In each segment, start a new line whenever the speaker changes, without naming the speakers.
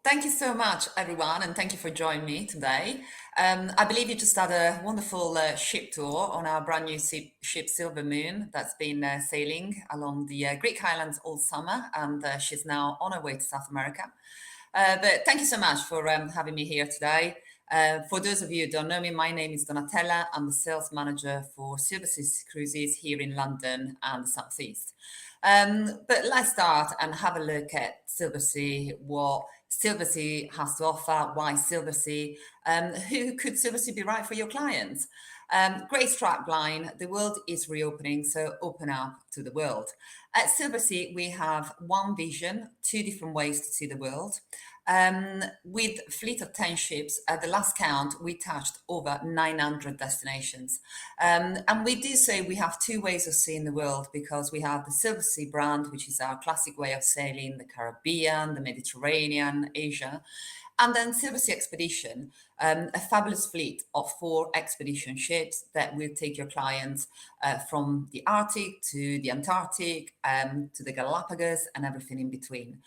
Thank you so much, everyone, and thank you for joining me today. I believe you just had a wonderful ship tour on our brand new ship, Silver Moon, that's been sailing along the Greek islands all summer, and she's now on her way to South America. But thank you so much for having me here today. For those of you who don't know me, my name is Donatella. I'm the sales manager for Silversy Cruises here in London and the Southeast. But let's start and have a look at Silversea, what Silversea has to offer, why Silversea, who could Silversea be right for your clients? Great strapline, the world is reopening, so open up to the world. At Silversea, we have one vision, two different ways to see the world. With a fleet of 10 ships, at the last count, we touched over 900 destinations. And we do say we have two ways of seeing the world because we have the Silversea brand, which is our classic way of sailing the Caribbean, the Mediterranean, Asia. And then Silversea Expedition, a fabulous fleet of 4 expedition ships that will take your clients from the Arctic to the Antarctic, to the Galapagos and everything in between.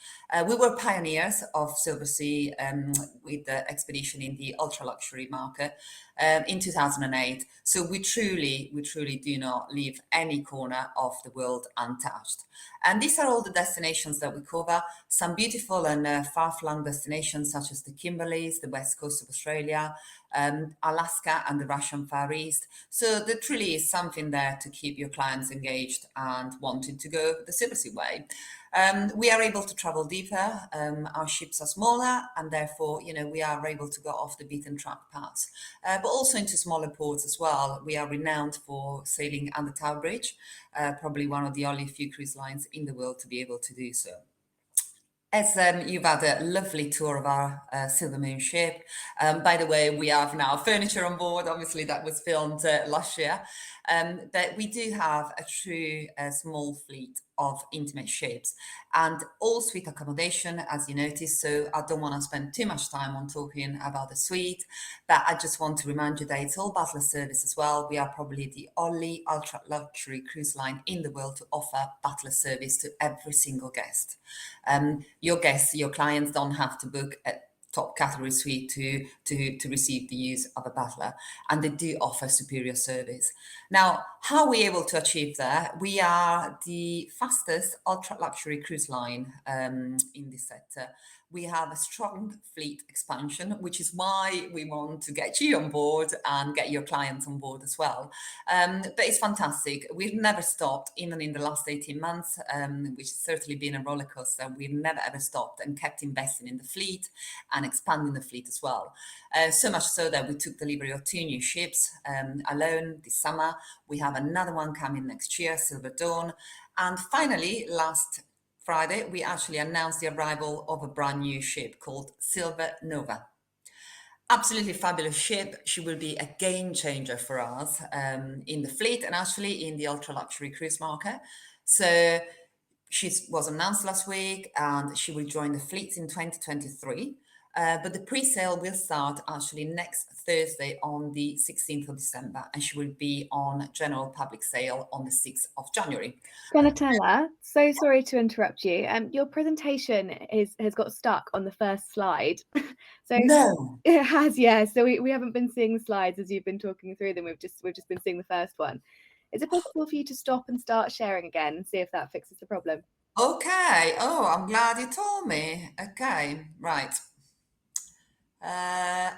We were pioneers of Silversea with the expedition in the ultra luxury market in 2008. So we truly do not leave any corner of the world untouched. And these are all the destinations that we cover. Some beautiful and far-flung destinations such as the Kimberleys, the west coast of Australia, Alaska and the Russian Far East. So there truly is something there to keep your clients engaged and wanting to go the Silversea way. We are able to travel deeper. Our ships are smaller, and therefore, we are able to go off the beaten track paths, but also into smaller ports as well. We are renowned for sailing under Tower Bridge, probably one of the only few cruise lines in the world to be able to do so. As you've had a lovely tour of our Silver Moon ship. By the way, we have now furniture on board. Obviously, that was filmed last year. But we do have a true small fleet of intimate ships and all suite accommodation, as you noticed. So I don't want to spend too much time on talking about the suite, but I just want to remind you that it's all butler service as well. We are probably the only ultra luxury cruise line in the world to offer butler service to every single guest. Your guests, your clients don't have to book a top category suite to receive the use of a butler, and they do offer superior service. Now, how are we able to achieve that? We are the fastest ultra luxury cruise line in this sector. We have a strong fleet expansion, which is why we want to get you on board and get your clients on board as well. But it's fantastic. We've never stopped, even in the last 18 months, which has certainly been a roller coaster. We've never ever stopped and kept investing in the fleet and expanding the fleet as well. So much so that we took delivery of 2 new ships alone this summer. We have another one coming next year, Silver Dawn. And finally, last Friday, we actually announced the arrival of a brand new ship called Silver Nova. Absolutely fabulous ship. She will be a game changer for us in the fleet and actually in the ultra luxury cruise market. So she was announced last week and she will join the fleet in 2023. But the pre-sale will start actually next Thursday on the 16th of December, and she will be on general public sale on the 6th of January.
Donatella, so sorry to interrupt you. Your presentation has got stuck on the first slide. So
No.
it has, yeah. So we haven't been seeing the slides as you've been talking through them. We've just been seeing the first one. Is it possible for you to stop and start sharing again and see if that fixes the problem?
Okay. Oh, I'm glad you told me. Okay, right.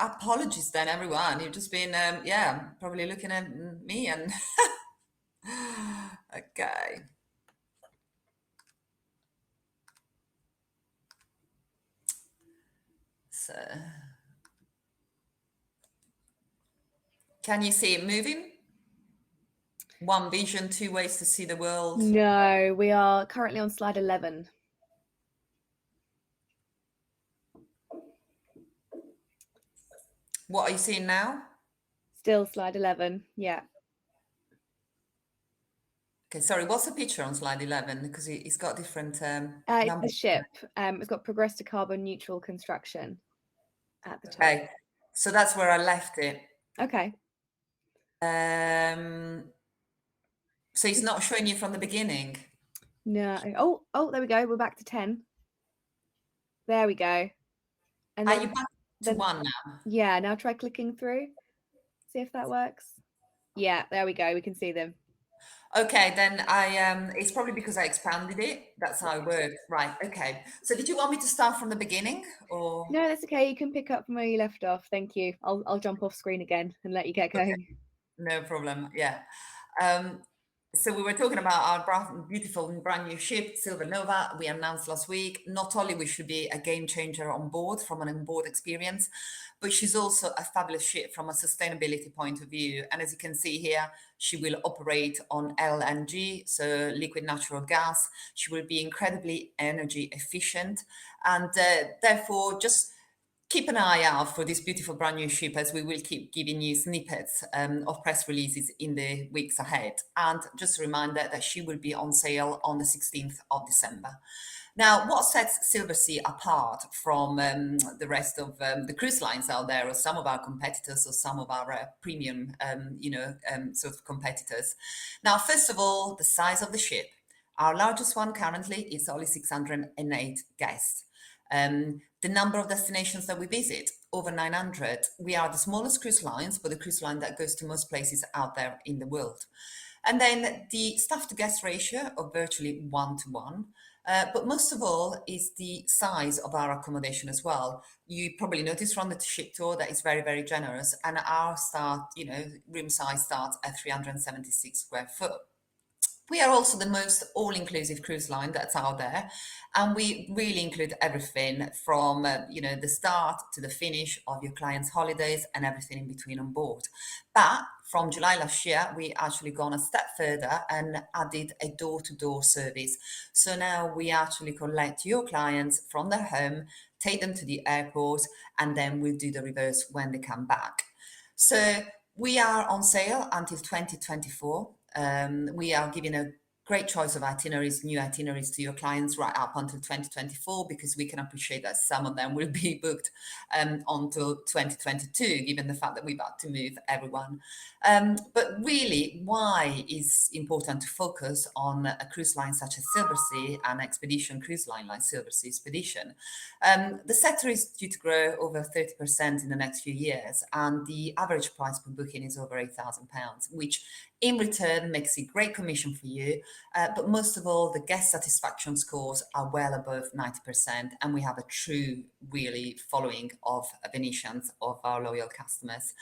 Apologies then, everyone. You've just been, probably looking at me and okay. So, can you see it moving? One vision, two ways to see the world.
No, we are currently on slide 11.
What are you seeing now?
Still slide 11, yeah.
Okay, sorry, what's the picture on slide 11? Because it's got different
It's
numbers.
the ship. It's got progress to carbon neutral construction at the top.
Okay, so that's where I left it.
Okay.
So it's not showing you from the beginning.
No. Oh, there we go. We're back to 10. There we go. And
Are
then,
you back to
then
one now?
yeah, now try clicking through. See if that works. Yeah, there we go. We can see them.
Okay, then it's probably because I expanded it. That's how it works. Right. Okay. So did you want me to start from the beginning or?
No, that's okay. You can pick up from where you left off. Thank you. I'll jump off screen again and let you get
Okay,
going.
no problem. Yeah. Um, so we were talking about our beautiful and brand new ship, Silver Nova. We announced last week. Not only we should be a game changer on board from an onboard experience, but she's also a fabulous ship from a sustainability point of view. And as you can see here, she will operate on LNG, so liquid natural gas. She will be incredibly energy efficient, and therefore just keep an eye out for this beautiful brand new ship, as we will keep giving you snippets of press releases in the weeks ahead. And just a reminder that she will be on sale on the 16th of December. Now, what sets Silversea apart from the rest of the cruise lines out there, or some of our competitors, or some of our premium, sort of competitors? Now, first of all, the size of the ship. Our largest one currently is only 608 guests. The number of destinations that we visit, over 900. We are the smallest cruise lines, but the cruise line that goes to most places out there in the world. And then the staff to guest ratio of virtually 1 to 1. But most of all is the size of our accommodation as well. You probably noticed from the ship tour that it's very, very generous, and our room size starts at 376 square foot. We are also the most all-inclusive cruise line that's out there, and we really include everything from the start to the finish of your client's holidays and everything in between on board. But from July last year, we actually gone a step further and added a door-to-door service. So now we actually collect your clients from their home, take them to the airport, and then we'll do the reverse when they come back. So we are on sale until 2024. We are giving a great choice of itineraries, new itineraries to your clients right up until 2024, because we can appreciate that some of them will be booked until 2022, given the fact that we've had to move everyone. But really, why is important to focus on a cruise line such as Silversea, an expedition cruise line like Silversea Expedition? The sector is due to grow over 30% in the next few years, and the average price per booking is over £8,000, which in return makes a great commission for you. But most of all, the guest satisfaction scores are well above 90%, and we have a true, really following of Venetians, of our loyal customers.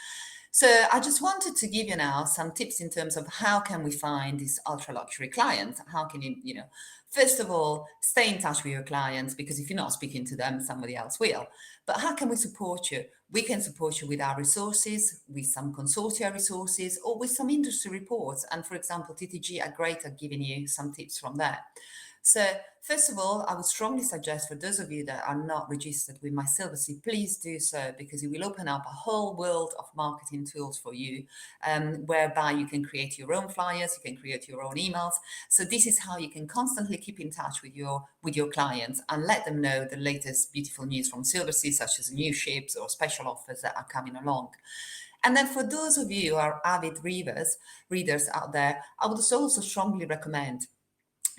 So I just wanted to give you now some tips in terms of how can we find this ultra luxury client? How can you, first of all, stay in touch with your clients, because if you're not speaking to them, somebody else will. But how can we support you? We can support you with our resources, with some consortia resources, or with some industry reports. And for example, TTG are great at giving you some tips from there. So first of all, I would strongly suggest for those of you that are not registered with my Silversy, please do so, because it will open up a whole world of marketing tools for you, whereby you can create your own flyers, you can create your own emails. So this is how you can constantly keep in touch with your clients and let them know the latest beautiful news from Silversea, such as new ships or special offers that are coming along. And then for those of you who are avid readers out there, I would also strongly recommend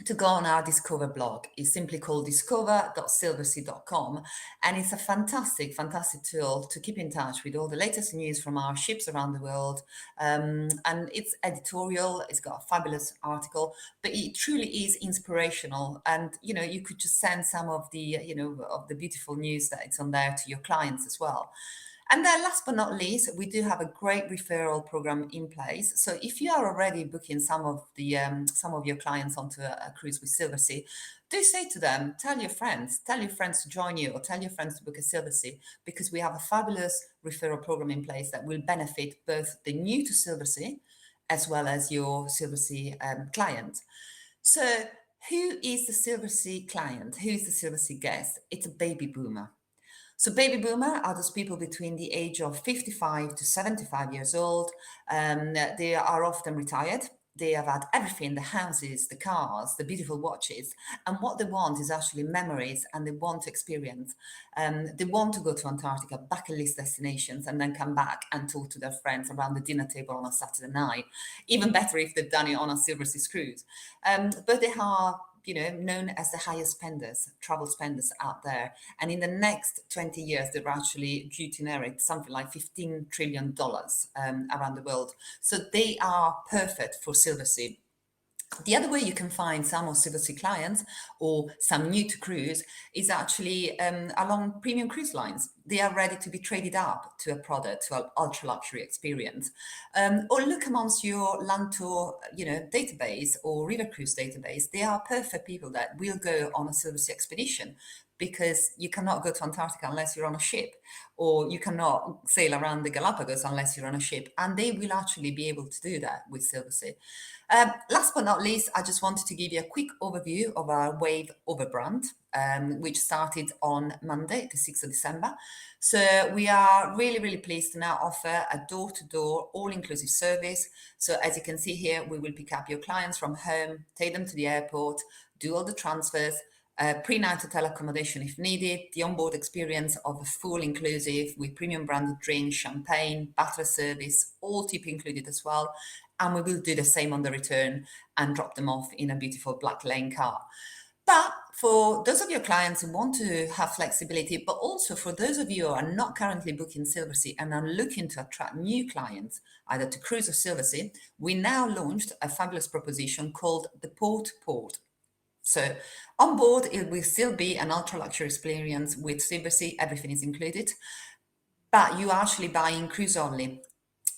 to go on our Discover blog. It's simply called discover.silversea.com, and it's a fantastic, fantastic tool to keep in touch with all the latest news from our ships around the world. And it's editorial, it's got a fabulous article, but it truly is inspirational. And you could just send some of the of the beautiful news that it's on there to your clients as well. And then last but not least, we do have a great referral program in place. So if you are already booking some of your clients onto a cruise with Silversea, do say to them, tell your friends to join you, or tell your friends to book a Silversea, because we have a fabulous referral program in place that will benefit both the new to Silversea as well as your Silversea client. So who is the Silversea client? Who is the Silversea guest? It's a baby boomer. So baby boomer are those people between the age of 55 to 75 years old. They are often retired. They have had everything, the houses, the cars, the beautiful watches. And what they want is actually memories, and they want experience. They want to go to Antarctica, bucket list destinations, and then come back and talk to their friends around the dinner table on a Saturday night. Even better if they've done it on a Silversea cruise. But they are known as the highest spenders, travel spenders out there. And in the next 20 years, they're actually due to inherit something like $15 trillion around the world. So they are perfect for Silversea. The other way you can find some of Silversea clients or some new to cruise is actually along premium cruise lines. They are ready to be traded up to a product, to an ultra luxury experience. Or look amongst your land tour, database or river cruise database. They are perfect people that will go on a Silversea expedition, because you cannot go to Antarctica unless you're on a ship, or you cannot sail around the Galapagos unless you're on a ship. And they will actually be able to do that with Silversea. Last but not least, I just wanted to give you a quick overview of our Wave Over brand, which started on Monday, the 6th of December. So we are really, really pleased to now offer a door-to-door, all-inclusive service. So as you can see here, we will pick up your clients from home, take them to the airport, do all the transfers, pre-night hotel accommodation if needed, the onboard experience of a full inclusive with premium branded drinks, champagne, butler service, all tip included as well. And we will do the same on the return and drop them off in a beautiful black lane car. But for those of your clients who want to have flexibility, but also for those of you who are not currently booking Silversea and are looking to attract new clients, either to cruise or Silversea, we now launched a fabulous proposition called the Port Port. So on board, it will still be an ultra luxury experience with Silversea, everything is included, but you are actually buying cruise only.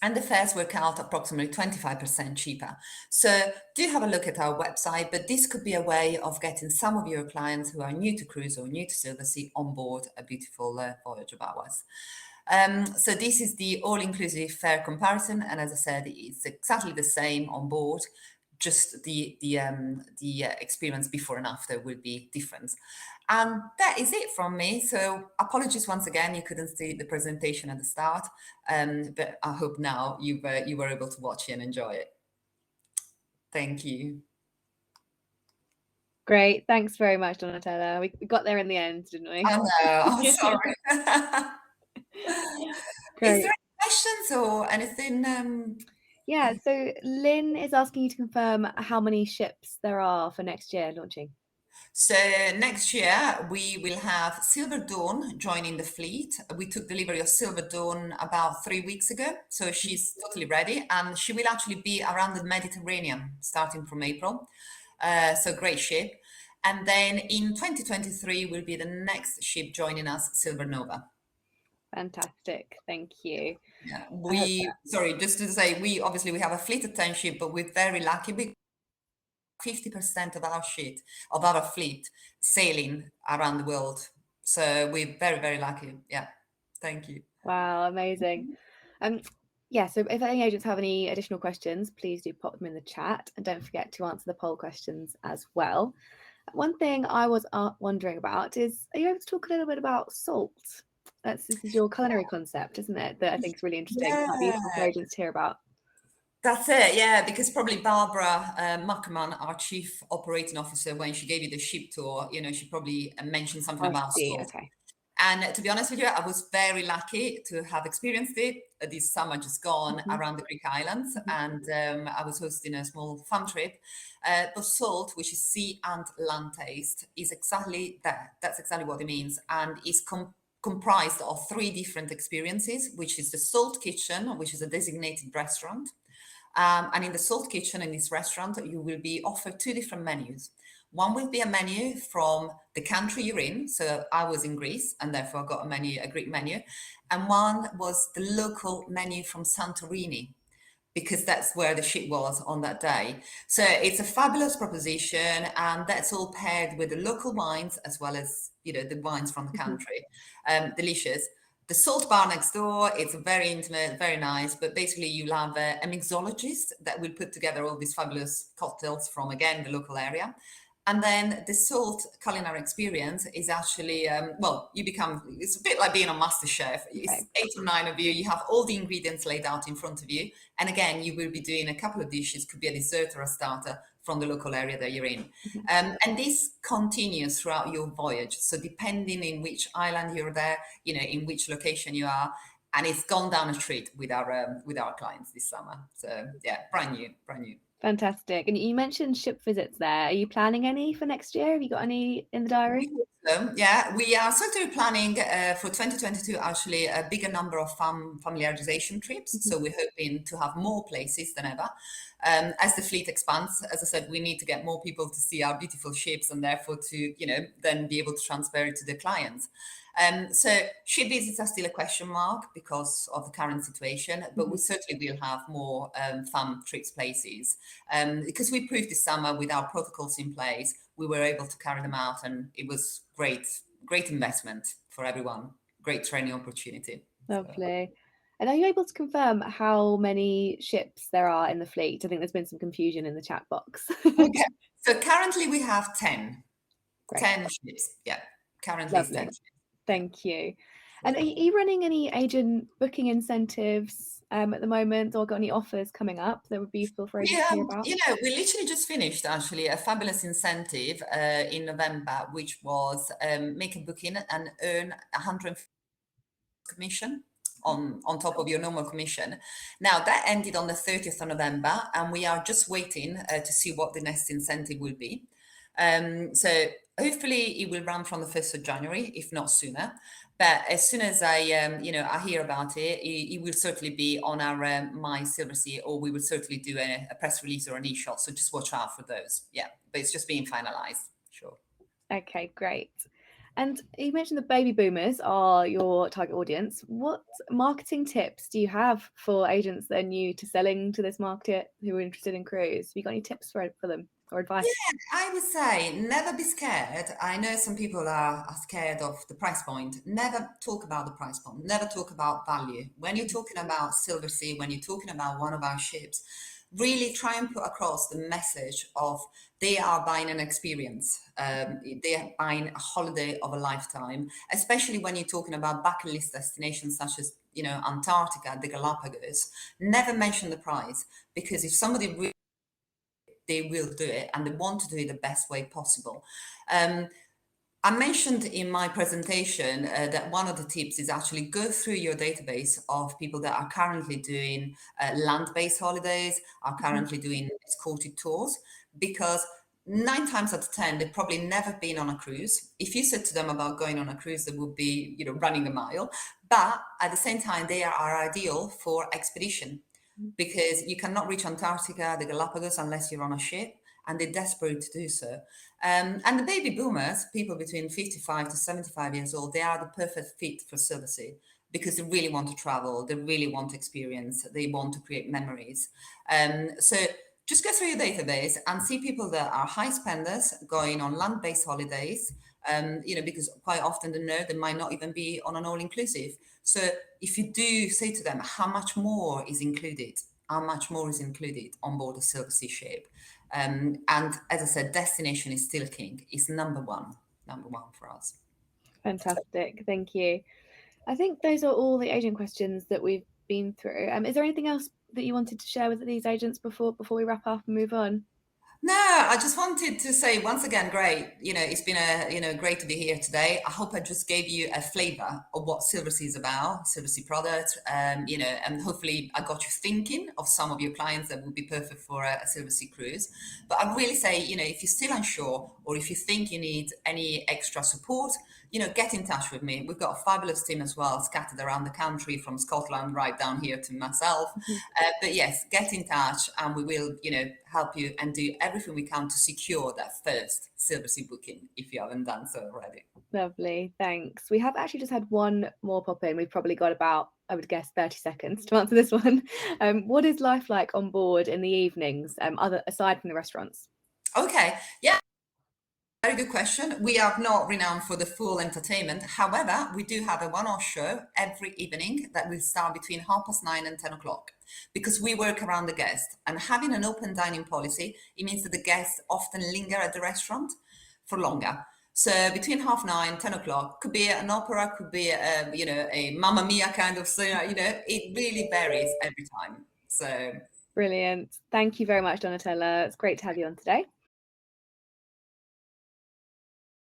And the fares work out approximately 25% cheaper. So do have a look at our website, but this could be a way of getting some of your clients who are new to cruise or new to Silversea on board a beautiful voyage of ours. So this is the all-inclusive fare comparison, and as I said, it's exactly the same on board. Just the experience before and after will be different. And that is it from me. So apologies once again, you couldn't see the presentation at the start, but I hope now you were able to watch it and enjoy it. Thank you.
Great. Thanks very much, Donatella. We got there in the end, didn't we?
I know, I'm sorry.
Great.
Is there any questions or anything?
Yeah, so Lynn is asking you to confirm how many ships there are for next year launching.
So next year we will have Silver Dawn joining the fleet. We took delivery of Silver Dawn about 3 weeks ago, so she's totally ready, and she will actually be around the Mediterranean starting from April. So great ship. And then in 2023 will be the next ship joining us, Silver Nova.
Fantastic, thank you.
Yeah, sorry, just to say, we have a fleet of 10 ships, but we're very lucky because 50% of our fleet sailing around the world. So we're very, very lucky. Yeah. Thank you.
Wow, amazing. Yeah, so if any agents have any additional questions, please do pop them in the chat, and don't forget to answer the poll questions as well. One thing I was wondering about is, are you able to talk a little bit about salt? This is your culinary concept, isn't it? That I think is really interesting.
Yeah.
Might be useful for agents to hear about.
That's it, yeah, because probably Barbara Muckerman, our chief operating officer, when she gave you the ship tour, she probably mentioned something about salt.
Okay.
And to be honest with you, I was very lucky to have experienced it this summer just gone around the Greek islands. And I was hosting a small fun trip. But salt, which is sea and land taste, is exactly that. That's exactly what it means. And is comprised of 3 different experiences, which is the Salt Kitchen, which is a designated restaurant. And in the Salt Kitchen, in this restaurant, you will be offered 2 different menus. One will be a menu from the country you're in. So I was in Greece and therefore got a Greek menu. And one was the local menu from Santorini, because that's where the ship was on that day. So it's a fabulous proposition, and that's all paired with the local wines as well as, the wines from the country. Delicious. The salt bar next door, it's very intimate, very nice, but basically you'll have a mixologist that will put together all these fabulous cocktails from, again, the local area. And then the salt culinary experience is actually, it's a bit like being on MasterChef. It's 8 or 9 of you. You have all the ingredients laid out in front of you. And again, you will be doing a couple of dishes, could be a dessert or a starter from the local area that you're in. And this continues throughout your voyage. So depending in which island you're there, in which location you are, and it's gone down a treat with our clients this summer. So yeah, brand new.
Fantastic. And you mentioned ship visits there. Are you planning any for next year? Have you got any in the diary?
Yeah, we are certainly planning for 2022 actually a bigger number of familiarization trips.
Mhm.
So we're hoping to have more places than ever. As the fleet expands, as I said, we need to get more people to see our beautiful ships and therefore to, then be able to transfer it to the clients. So ship visits are still a question mark because of the current situation, but we
Mhm.
certainly will have more fun trips places. Because we proved this summer with our protocols in place, we were able to carry them out, and it was great investment for everyone, great training opportunity. So.
Lovely. And are you able to confirm how many ships there are in the fleet? I think there's been some confusion in the chat box.
Okay, so currently we have 10,
Great.
10 ships. Yeah, currently it's 10
Lovely.
ships. Yeah.
Thank you. And are you running any agent booking incentives at the moment, or got any offers coming up that would be useful for
We,
agents to hear about?
we literally just finished actually a fabulous incentive in November, which was make a booking and earn 100 commission on top of your normal commission. Now that ended on the 30th of November, and we are just waiting to see what the next incentive will be. So hopefully it will run from the 1st of January, if not sooner. But as soon as I hear about it, it will certainly be on our my Silversea, or we will certainly do a press release or an e-shot. So just watch out for those. Yeah, but it's just being finalized. Sure.
Okay, great. And you mentioned the baby boomers are your target audience. What marketing tips do you have for agents that are new to selling to this market who are interested in cruise? Have you got any tips for them or advice?
I would say never be scared. I know some people are scared of the price point. Never talk about the price point. Never talk about value. When you're talking about Silversea, when you're talking about one of our ships, really try and put across the message of they are buying an experience. They are buying a holiday of a lifetime, especially when you're talking about bucket list destinations such as, Antarctica, the Galapagos. Never mention the price, because if somebody really, they will do it, and they want to do it the best way possible. Um, I mentioned in my presentation that one of the tips is actually go through your database of people that are currently doing land-based holidays, are
Mhm.
currently doing escorted tours, because 9 times out of 10, they've probably never been on a cruise. If you said to them about going on a cruise, they would be, running a mile. But at the same time, they are ideal for expedition, because you cannot reach Antarctica, the Galapagos, unless you're on a ship, and they're desperate to do so. And the baby boomers, people between 55 to 75 years old, they are the perfect fit for Silversea, because they really want to travel, they really want experience, they want to create memories. So just go through your database and see people that are high spenders going on land-based holidays, because quite often they might not even be on an all-inclusive. So if you do say to them, how much more is included? How much more is included on board a Silversea ship? And as I said, destination is still king. It's number one for us.
Fantastic. Thank you. I think those are all the agent questions that we've been through. Is there anything else that you wanted to share with these agents before we wrap up and move on?
No, I just wanted to say once again, great. It's been great to be here today. I hope I just gave you a flavor of what Silversea is about, Silversea product. And hopefully I got you thinking of some of your clients that would be perfect for a Silversea cruise. But I really say, if you're still unsure, or if you think you need any extra support, get in touch with me. We've got a fabulous team as well, scattered around the country, from Scotland right down here to myself.
Mhm.
But yes, get in touch, and we will, help you and do everything we can to secure that first Silversea booking if you haven't done so already.
Lovely, thanks. We have actually just had one more pop in. We've probably got about, I would guess, 30 seconds to answer this one. What is life like on board in the evenings, aside from the restaurants?
Okay, yeah. Very good question. We are not renowned for the full entertainment. However, we do have a one-off show every evening that will start between 9:30 and 10 o'clock, because we work around the guest. And having an open dining policy, it means that the guests often linger at the restaurant for longer. So between 9:30, 10 o'clock, could be an opera, could be a Mamma Mia kind of thing. It really varies every time. So
Brilliant. Thank you very much, Donatella. It's great to have you on today.